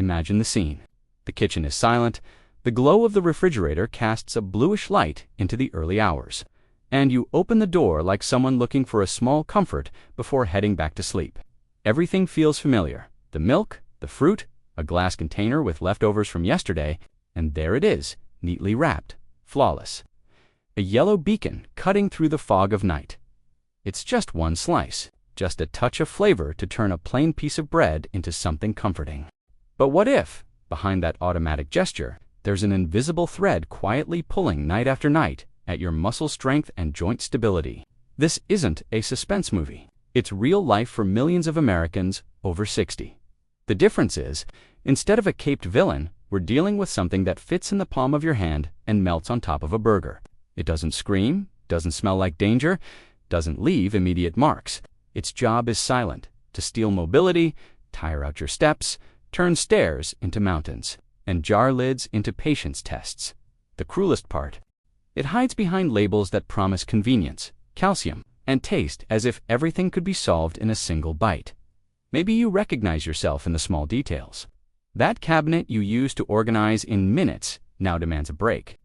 imagine the scene. The kitchen is silent, the glow of the refrigerator casts a bluish light into the early hours, and you open the door like someone looking for a small comfort before heading back to sleep. Everything feels familiar: the milk, the fruit, a glass container with leftovers from yesterday, and there it is, neatly wrapped, flawless. A yellow beacon cutting through the fog of night. It's just one slice, just a touch of flavor to turn a plain piece of bread into something comforting. But what if, behind that automatic gesture, there's an invisible thread quietly pulling night after night at your muscle strength and joint stability? This isn't a suspense movie. It's real life for millions of Americans over 60. The difference is, instead of a caped villain, we're dealing with something that fits in the palm of your hand and melts on top of a burger. It doesn't scream, doesn't smell like danger, doesn't leave immediate marks. Its job is silent: to steal mobility, tire out your steps, turn stairs into mountains, and jar lids into patience tests. The cruelest part: it hides behind labels that promise convenience, calcium, and taste, as if everything could be solved in a single bite. Maybe you recognize yourself in the small details. That cabinet you used to organize in minutes now demands a break.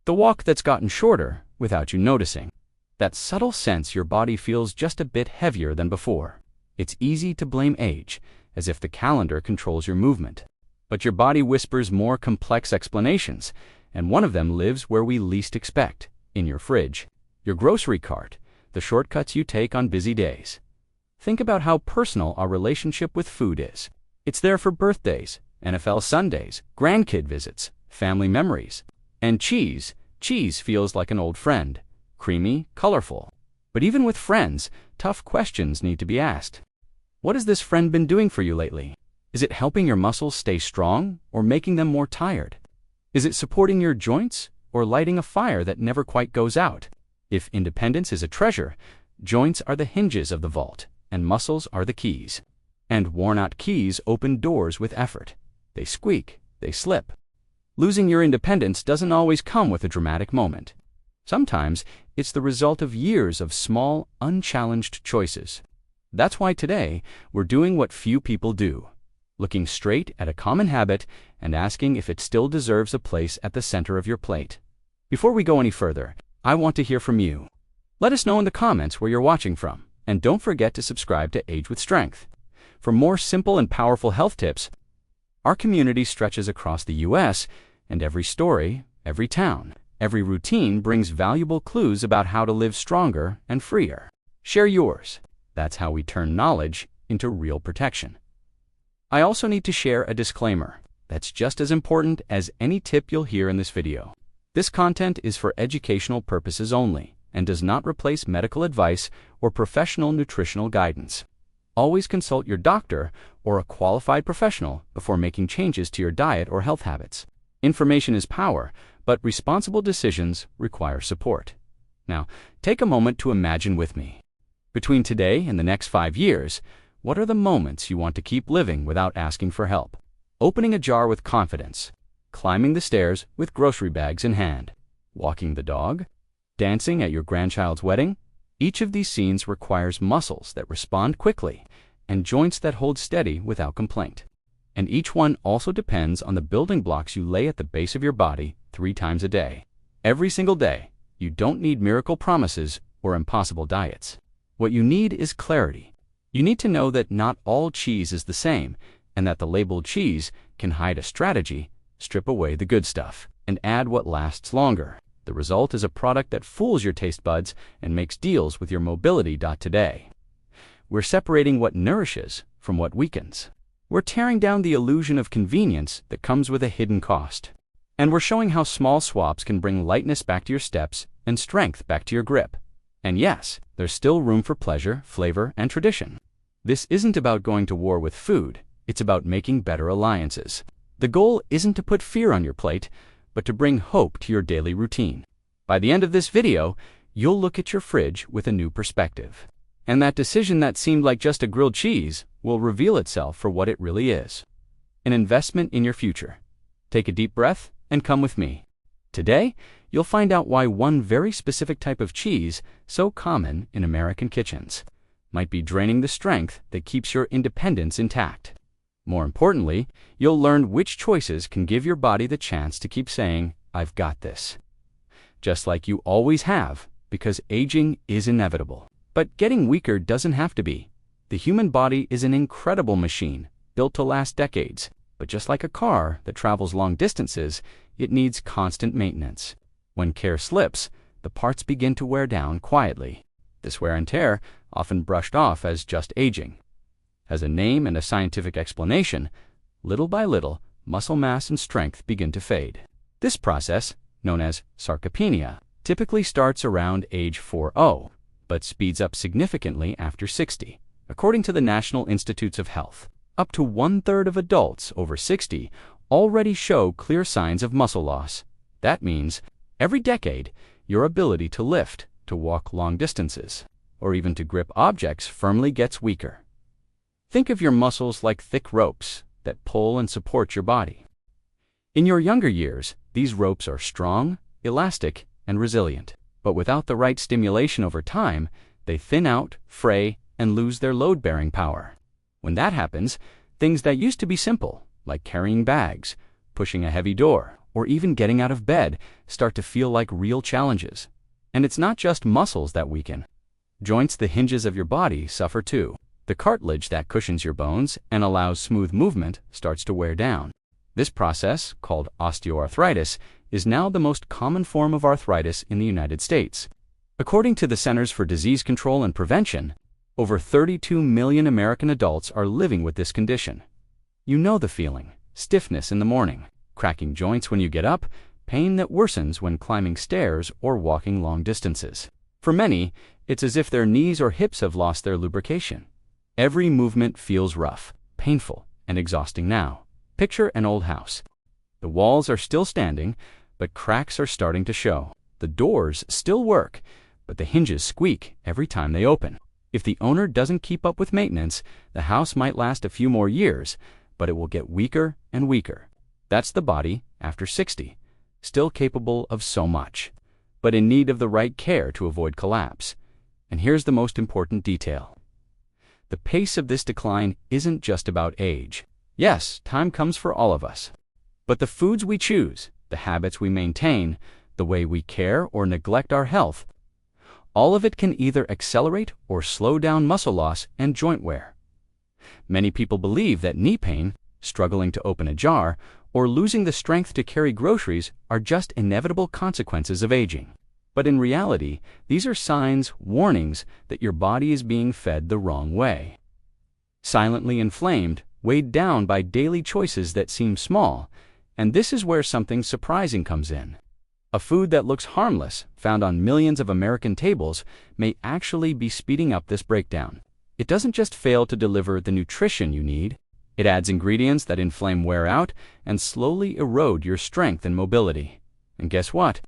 The walk that's gotten shorter without you noticing. That subtle sense your body feels just a bit heavier than before. It's easy to blame age, as if the calendar controls your movement. But your body whispers more complex explanations, and one of them lives where we least expect: in your fridge, your grocery cart, the shortcuts you take on busy days. Think about how personal our relationship with food is. It's there for birthdays, NFL Sundays, grandkid visits, family memories. And cheese feels like an old friend. Creamy, colorful. But even with friends, tough questions need to be asked. What has this friend been doing for you lately? Is it helping your muscles stay strong or making them more tired? Is it supporting your joints or lighting a fire that never quite goes out? If independence is a treasure, joints are the hinges of the vault, and muscles are the keys. And worn-out keys open doors with effort. They squeak, they slip. Losing your independence doesn't always come with a dramatic moment. Sometimes it's the result of years of small, unchallenged choices. That's why today we're doing what few people do: looking straight at a common habit and asking if it still deserves a place at the center of your plate. Before we go any further, I want to hear from you. Let us know in the comments where you're watching from, and don't forget to subscribe to Age with Strength. For more simple and powerful health tips, our community stretches across the U.S., and every story, every town, every routine brings valuable clues about how to live stronger and freer. Share yours. That's how we turn knowledge into real protection. I also need to share a disclaimer that's just as important as any tip you'll hear in this video. This content is for educational purposes only and does not replace medical advice or professional nutritional guidance. Always consult your doctor or a qualified professional before making changes to your diet or health habits. Information is power, but responsible decisions require support. Now, take a moment to imagine with me. Between today and the next 5 years, what are the moments you want to keep living without asking for help? Opening a jar with confidence, climbing the stairs with grocery bags in hand, walking the dog, dancing at your grandchild's wedding. Each of these scenes requires muscles that respond quickly and joints that hold steady without complaint. And each one also depends on the building blocks you lay at the base of your body 3 times a day. Every single day. You don't need miracle promises or impossible diets. What you need is clarity. You need to know that not all cheese is the same, and that the labeled cheese can hide a strategy, strip away the good stuff, and add what lasts longer. The result is a product that fools your taste buds and makes deals with your mobility. Today, we're separating what nourishes from what weakens. We're tearing down the illusion of convenience that comes with a hidden cost. And we're showing how small swaps can bring lightness back to your steps and strength back to your grip. And yes, there's still room for pleasure, flavor, and tradition. This isn't about going to war with food. It's about making better alliances. The goal isn't to put fear on your plate, but to bring hope to your daily routine. By the end of this video, you'll look at your fridge with a new perspective. And that decision that seemed like just a grilled cheese will reveal itself for what it really is: an investment in your future. Take a deep breath and come with me. Today, you'll find out why one very specific type of cheese, so common in American kitchens, might be draining the strength that keeps your independence intact. More importantly, you'll learn which choices can give your body the chance to keep saying, "I've got this." Just like you always have, because aging is inevitable. But getting weaker doesn't have to be. The human body is an incredible machine, built to last decades. But just like a car that travels long distances, it needs constant maintenance. When care slips, the parts begin to wear down quietly. This wear and tear, often brushed off as just aging, has a name and a scientific explanation. Little by little, muscle mass and strength begin to fade. This process, known as sarcopenia, typically starts around age 40, but speeds up significantly after 60. According to the National Institutes of Health, up to 1/3 of adults over 60 already show clear signs of muscle loss. That means, every decade, your ability to lift, to walk long distances, or even to grip objects firmly gets weaker. Think of your muscles like thick ropes that pull and support your body. In your younger years, these ropes are strong, elastic, and resilient. But without the right stimulation over time, they thin out, fray, and lose their load-bearing power. When that happens, things that used to be simple, like carrying bags, pushing a heavy door, or even getting out of bed, start to feel like real challenges. And it's not just muscles that weaken. Joints, the hinges of your body, suffer too. The cartilage that cushions your bones and allows smooth movement starts to wear down. This process, called osteoarthritis, is now the most common form of arthritis in the United States. According to the Centers for Disease Control and Prevention, over 32 million American adults are living with this condition. You know the feeling: stiffness in the morning, cracking joints when you get up, pain that worsens when climbing stairs or walking long distances. For many, it's as if their knees or hips have lost their lubrication. Every movement feels rough, painful, and exhausting now. Picture an old house. The walls are still standing, but cracks are starting to show. The doors still work, but the hinges squeak every time they open. If the owner doesn't keep up with maintenance, the house might last a few more years, but it will get weaker and weaker. That's the body after 60, still capable of so much, but in need of the right care to avoid collapse. And here's the most important detail. The pace of this decline isn't just about age. Yes, time comes for all of us. But the foods we choose, the habits we maintain, the way we care or neglect our health, all of it can either accelerate or slow down muscle loss and joint wear. Many people believe that knee pain, struggling to open a jar, or losing the strength to carry groceries are just inevitable consequences of aging. But in reality, these are signs, warnings, that your body is being fed the wrong way. Silently inflamed, weighed down by daily choices that seem small, and this is where something surprising comes in. A food that looks harmless, found on millions of American tables, may actually be speeding up this breakdown. It doesn't just fail to deliver the nutrition you need, it adds ingredients that inflame, wear out, and slowly erode your strength and mobility. And guess what?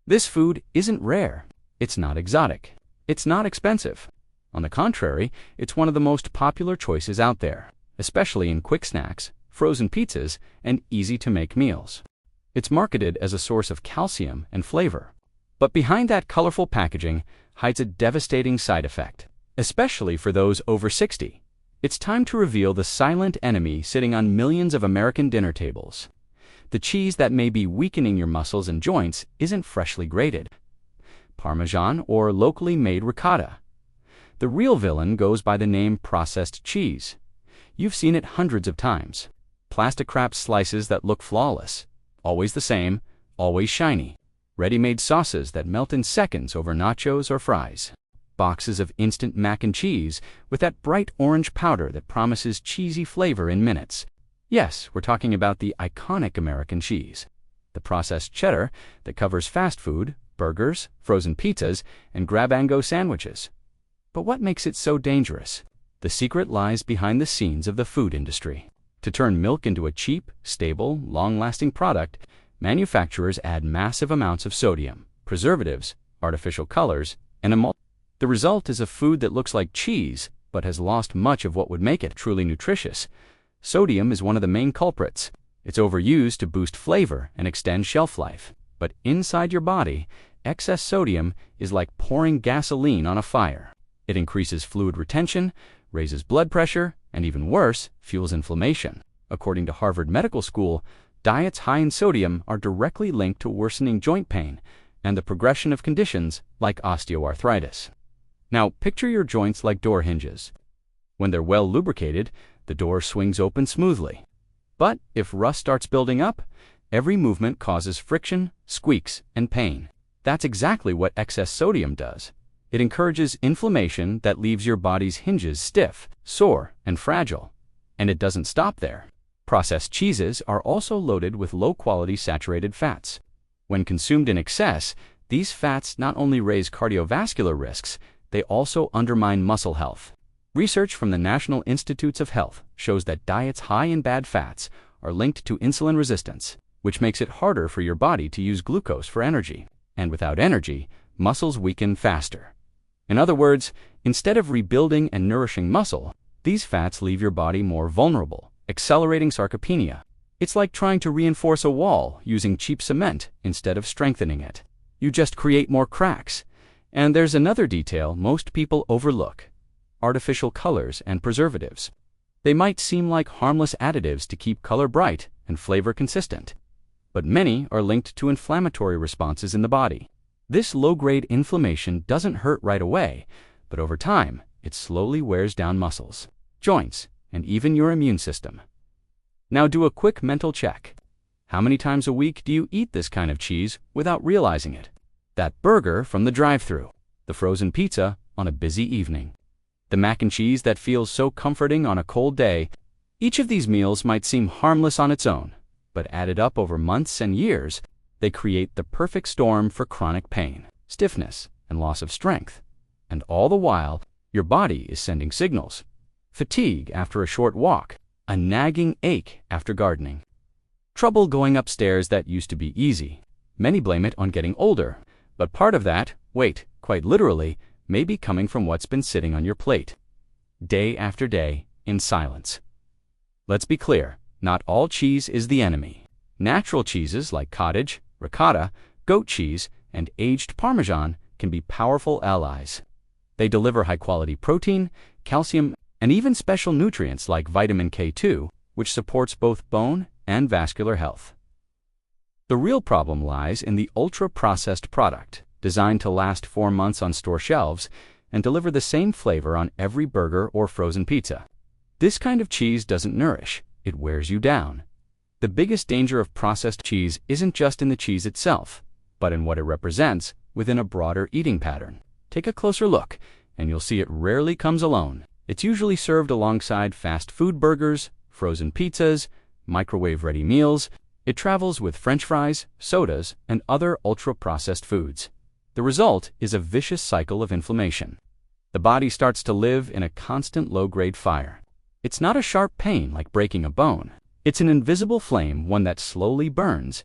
This food isn't rare. It's not exotic. It's not expensive. On the contrary, it's one of the most popular choices out there, especially in quick snacks, frozen pizzas, and easy-to-make meals. It's marketed as a source of calcium and flavor. But behind that colorful packaging hides a devastating side effect, especially for those over 60. It's time to reveal the silent enemy sitting on millions of American dinner tables. The cheese that may be weakening your muscles and joints isn't freshly grated Parmesan or locally made ricotta. The real villain goes by the name processed cheese. You've seen it hundreds of times. Plastic-wrapped slices that look flawless, always the same, always shiny. Ready-made sauces that melt in seconds over nachos or fries. Boxes of instant mac and cheese with that bright orange powder that promises cheesy flavor in minutes. Yes, we're talking about the iconic American cheese. The processed cheddar that covers fast food, burgers, frozen pizzas, and grab-and-go sandwiches. But what makes it so dangerous? The secret lies behind the scenes of the food industry. To turn milk into a cheap, stable, long-lasting product, manufacturers add massive amounts of sodium, preservatives, artificial colors, and emulsions. The result is a food that looks like cheese, but has lost much of what would make it truly nutritious. Sodium is one of the main culprits. It's overused to boost flavor and extend shelf life. But inside your body, excess sodium is like pouring gasoline on a fire. It increases fluid retention, raises blood pressure, and even worse, fuels inflammation. According to Harvard Medical School, diets high in sodium are directly linked to worsening joint pain and the progression of conditions like osteoarthritis. Now, picture your joints like door hinges. When they're well lubricated, the door swings open smoothly. But if rust starts building up, every movement causes friction, squeaks, and pain. That's exactly what excess sodium does. It encourages inflammation that leaves your body's hinges stiff, sore, and fragile. And it doesn't stop there. Processed cheeses are also loaded with low-quality saturated fats. When consumed in excess, these fats not only raise cardiovascular risks, they also undermine muscle health. Research from the National Institutes of Health shows that diets high in bad fats are linked to insulin resistance, which makes it harder for your body to use glucose for energy. And without energy, muscles weaken faster. In other words, instead of rebuilding and nourishing muscle, these fats leave your body more vulnerable, accelerating sarcopenia. It's like trying to reinforce a wall using cheap cement instead of strengthening it. You just create more cracks. And there's another detail most people overlook: artificial colors and preservatives. They might seem like harmless additives to keep color bright and flavor consistent, but many are linked to inflammatory responses in the body. This low-grade inflammation doesn't hurt right away, but over time, it slowly wears down muscles, joints, and even your immune system. Now do a quick mental check. How many times a week do you eat this kind of cheese without realizing it? That burger from the drive-thru, the frozen pizza on a busy evening, the mac and cheese that feels so comforting on a cold day. Each of these meals might seem harmless on its own, but added up over months and years, they create the perfect storm for chronic pain, stiffness, and loss of strength. And all the while, your body is sending signals: fatigue after a short walk, a nagging ache after gardening, trouble going upstairs that used to be easy. Many blame it on getting older, but part of that, quite literally, may be coming from what's been sitting on your plate, day after day, in silence. Let's be clear, not all cheese is the enemy. Natural cheeses like cottage, ricotta, goat cheese, and aged parmesan can be powerful allies. They deliver high-quality protein, calcium, and even special nutrients like vitamin K2, which supports both bone and vascular health. The real problem lies in the ultra-processed product, designed to last 4 months on store shelves and deliver the same flavor on every burger or frozen pizza. This kind of cheese doesn't nourish, it wears you down. The biggest danger of processed cheese isn't just in the cheese itself, but in what it represents within a broader eating pattern. Take a closer look, and you'll see it rarely comes alone. It's usually served alongside fast food burgers, frozen pizzas, microwave-ready meals. It travels with French fries, sodas, and other ultra-processed foods. The result is a vicious cycle of inflammation. The body starts to live in a constant low-grade fire. It's not a sharp pain like breaking a bone. It's an invisible flame, one that slowly burns,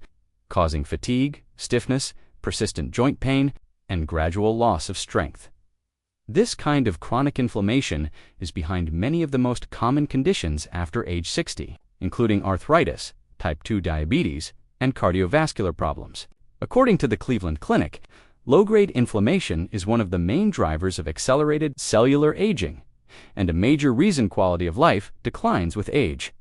causing fatigue, stiffness, persistent joint pain, and gradual loss of strength. This kind of chronic inflammation is behind many of the most common conditions after age 60, including arthritis, type 2 diabetes, and cardiovascular problems. According to the Cleveland Clinic, low-grade inflammation is one of the main drivers of accelerated cellular aging, and a major reason quality of life declines with age.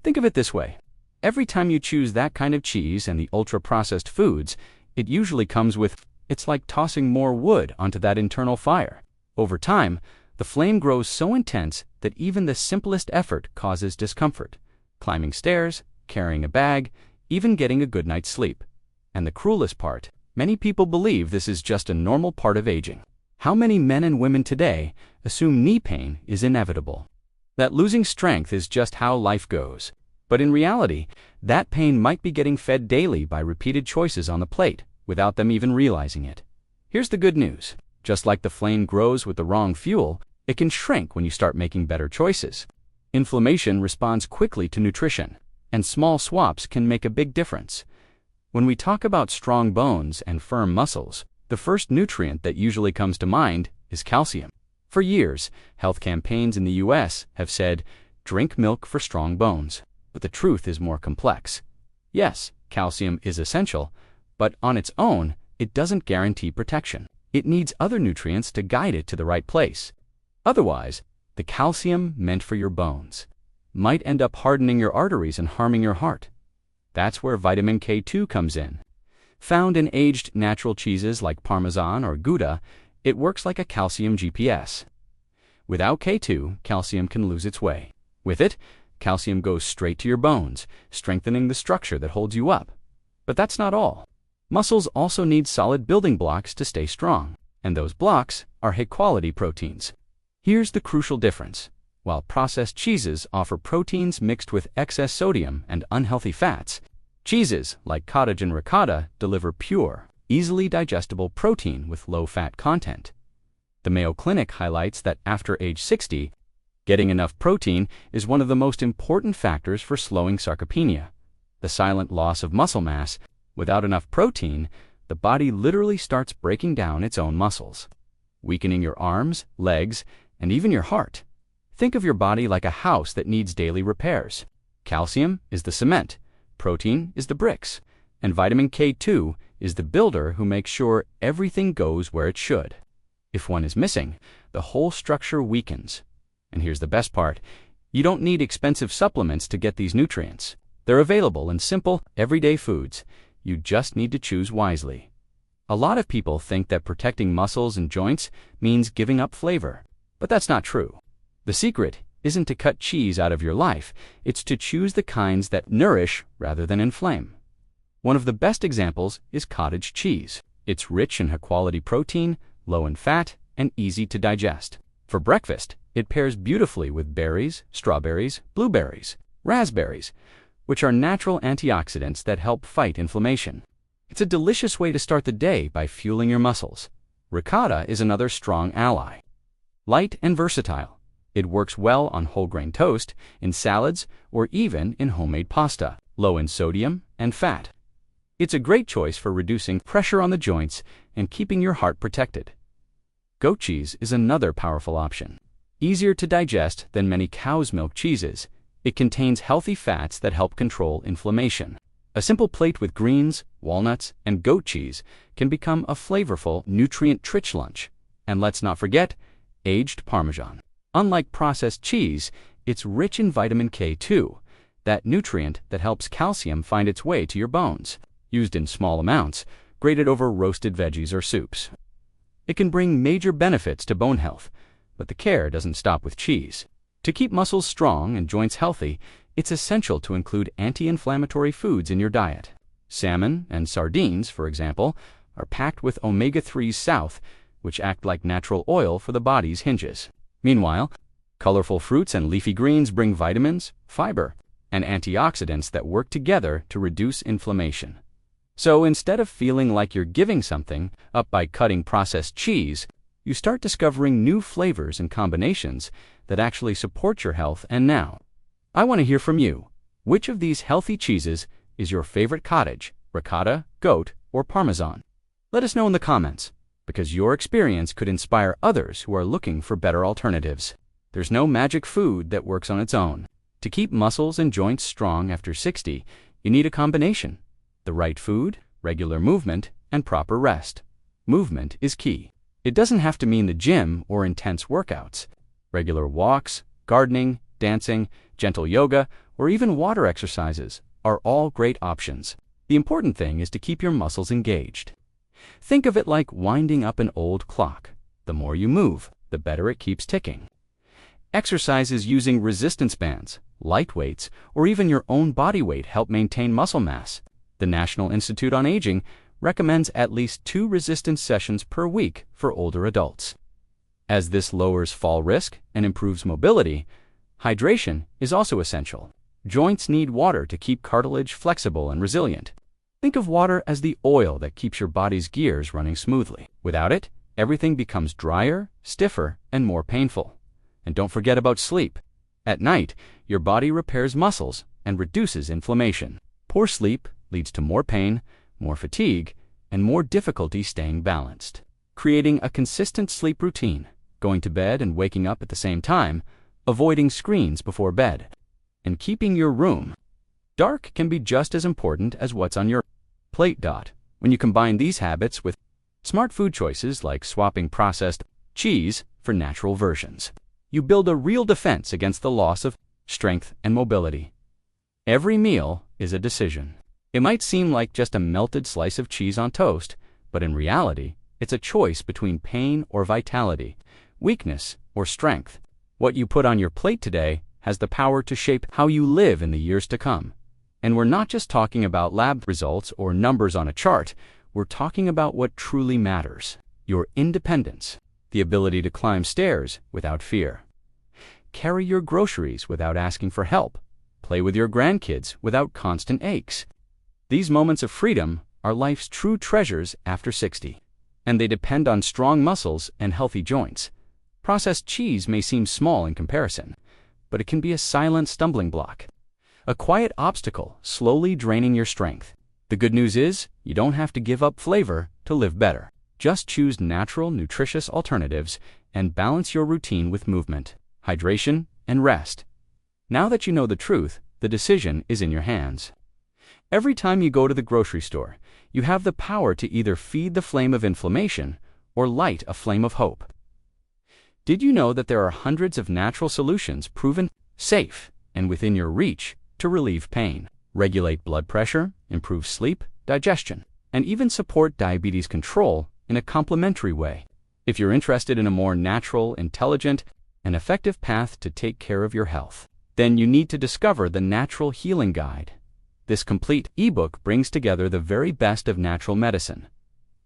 Think of it this way: every time you choose that kind of cheese and the ultra-processed foods, it usually comes with, it's like tossing more wood onto that internal fire. Over time, the flame grows so intense that even the simplest effort causes discomfort: climbing stairs, carrying a bag, even getting a good night's sleep. And the cruelest part, many people believe this is just a normal part of aging. How many men and women today assume knee pain is inevitable, that losing strength is just how life goes? But in reality, that pain might be getting fed daily by repeated choices on the plate, without them even realizing it. Here's the good news: just like the flame grows with the wrong fuel, it can shrink when you start making better choices. Inflammation responds quickly to nutrition, and small swaps can make a big difference. When we talk about strong bones and firm muscles, the first nutrient that usually comes to mind is calcium. For years, health campaigns in the US have said, "Drink milk for strong bones." But the truth is more complex. Yes, calcium is essential, but on its own, it doesn't guarantee protection. It needs other nutrients to guide it to the right place. Otherwise, the calcium meant for your bones might end up hardening your arteries and harming your heart. That's where vitamin K2 comes in. Found in aged natural cheeses like Parmesan or Gouda, it works like a calcium GPS. Without K2, calcium can lose its way. With it, calcium goes straight to your bones, strengthening the structure that holds you up. But that's not all. Muscles also need solid building blocks to stay strong, and those blocks are high-quality proteins. Here's the crucial difference. While processed cheeses offer proteins mixed with excess sodium and unhealthy fats, cheeses like cottage and ricotta deliver pure, easily digestible protein with low fat content. The Mayo Clinic highlights that after age 60, getting enough protein is one of the most important factors for slowing sarcopenia, the silent loss of muscle mass. Without enough protein, the body literally starts breaking down its own muscles, weakening your arms, legs, and even your heart. Think of your body like a house that needs daily repairs. Calcium is the cement, protein is the bricks, and vitamin K2 is the builder who makes sure everything goes where it should. If one is missing, the whole structure weakens. And here's the best part. You don't need expensive supplements to get these nutrients. They're available in simple, everyday foods. You just need to choose wisely. A lot of people think that protecting muscles and joints means giving up flavor, but that's not true. The secret isn't to cut cheese out of your life, it's to choose the kinds that nourish rather than inflame. One of the best examples is cottage cheese. It's rich in high-quality protein, low in fat, and easy to digest. For breakfast, it pairs beautifully with berries, strawberries, blueberries, raspberries, which are natural antioxidants that help fight inflammation. It's a delicious way to start the day by fueling your muscles. Ricotta is another strong ally. Light and versatile, it works well on whole grain toast, in salads, or even in homemade pasta. Low in sodium and fat. It's a great choice for reducing pressure on the joints and keeping your heart protected. Goat cheese is another powerful option. Easier to digest than many cow's milk cheeses, it contains healthy fats that help control inflammation. A simple plate with greens, walnuts, and goat cheese can become a flavorful, nutrient-rich lunch. And let's not forget, aged Parmesan. Unlike processed cheese, it's rich in vitamin K2, that nutrient that helps calcium find its way to your bones. Used in small amounts, grated over roasted veggies or soups. It can bring major benefits to bone health, but the care doesn't stop with cheese. To keep muscles strong and joints healthy, it's essential to include anti-inflammatory foods in your diet. Salmon and sardines, for example, are packed with omega-3s south, which act like natural oil for the body's hinges. Meanwhile, colorful fruits and leafy greens bring vitamins, fiber, and antioxidants that work together to reduce inflammation. So instead of feeling like you're giving something up by cutting processed cheese, you start discovering new flavors and combinations that actually support your health. And now, I want to hear from you. Which of these healthy cheeses is your favorite cottage, ricotta, goat, or Parmesan? Let us know in the comments, because your experience could inspire others who are looking for better alternatives. There's no magic food that works on its own. To keep muscles and joints strong after 60, you need a combination. The right food, regular movement, and proper rest. Movement is key. It doesn't have to mean the gym or intense workouts. Regular walks, gardening, dancing, gentle yoga, or even water exercises are all great options. The important thing is to keep your muscles engaged. Think of it like winding up an old clock. The more you move, the better it keeps ticking. Exercises using resistance bands, light weights, or even your own body weight help maintain muscle mass. The National Institute on Aging recommends at least 2 resistance sessions per week for older adults. As this lowers fall risk and improves mobility, hydration is also essential. Joints need water to keep cartilage flexible and resilient. Think of water as the oil that keeps your body's gears running smoothly. Without it, everything becomes drier, stiffer, and more painful. And don't forget about sleep. At night, your body repairs muscles and reduces inflammation. Poor sleep leads to more pain, more fatigue, and more difficulty staying balanced. Creating a consistent sleep routine, going to bed and waking up at the same time, avoiding screens before bed, and keeping your room dark can be just as important as what's on your plate. When you combine these habits with smart food choices like swapping processed cheese for natural versions, you build a real defense against the loss of strength, and mobility. Every meal is a decision. It might seem like just a melted slice of cheese on toast, but in reality, it's a choice between pain or vitality, weakness or strength. What you put on your plate today has the power to shape how you live in the years to come. And we're not just talking about lab results or numbers on a chart. We're talking about what truly matters: your independence, the ability to climb stairs without fear, carry your groceries without asking for help, play with your grandkids without constant aches. These moments of freedom are life's true treasures after 60, and they depend on strong muscles and healthy joints. Processed cheese may seem small in comparison, but it can be a silent stumbling block, a quiet obstacle slowly draining your strength. The good news is, you don't have to give up flavor to live better. Just choose natural, nutritious alternatives and balance your routine with movement, hydration, and rest. Now that you know the truth, the decision is in your hands. Every time you go to the grocery store, you have the power to either feed the flame of inflammation or light a flame of hope. Did you know that there are hundreds of natural solutions proven safe and within your reach to relieve pain, regulate blood pressure, improve sleep, digestion, and even support diabetes control in a complementary way? If you're interested in a more natural, intelligent, and effective path to take care of your health, then you need to discover the Natural Healing Guide. This complete ebook brings together the very best of natural medicine: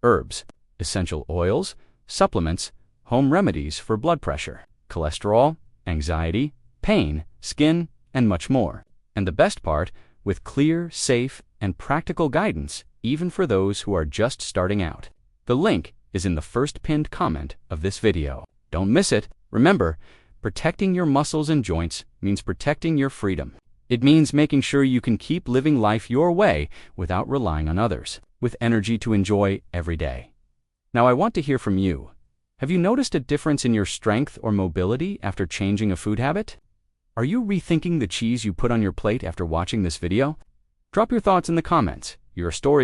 herbs, essential oils, supplements, home remedies for blood pressure, cholesterol, anxiety, pain, skin, and much more. And the best part, with clear, safe, and practical guidance, even for those who are just starting out. The link is in the first pinned comment of this video. Don't miss it. Remember, protecting your muscles and joints means protecting your freedom. It means making sure you can keep living life your way without relying on others, with energy to enjoy every day. Now I want to hear from you. Have you noticed a difference in your strength or mobility after changing a food habit? Are you rethinking the cheese you put on your plate after watching this video? Drop your thoughts in the comments. Your story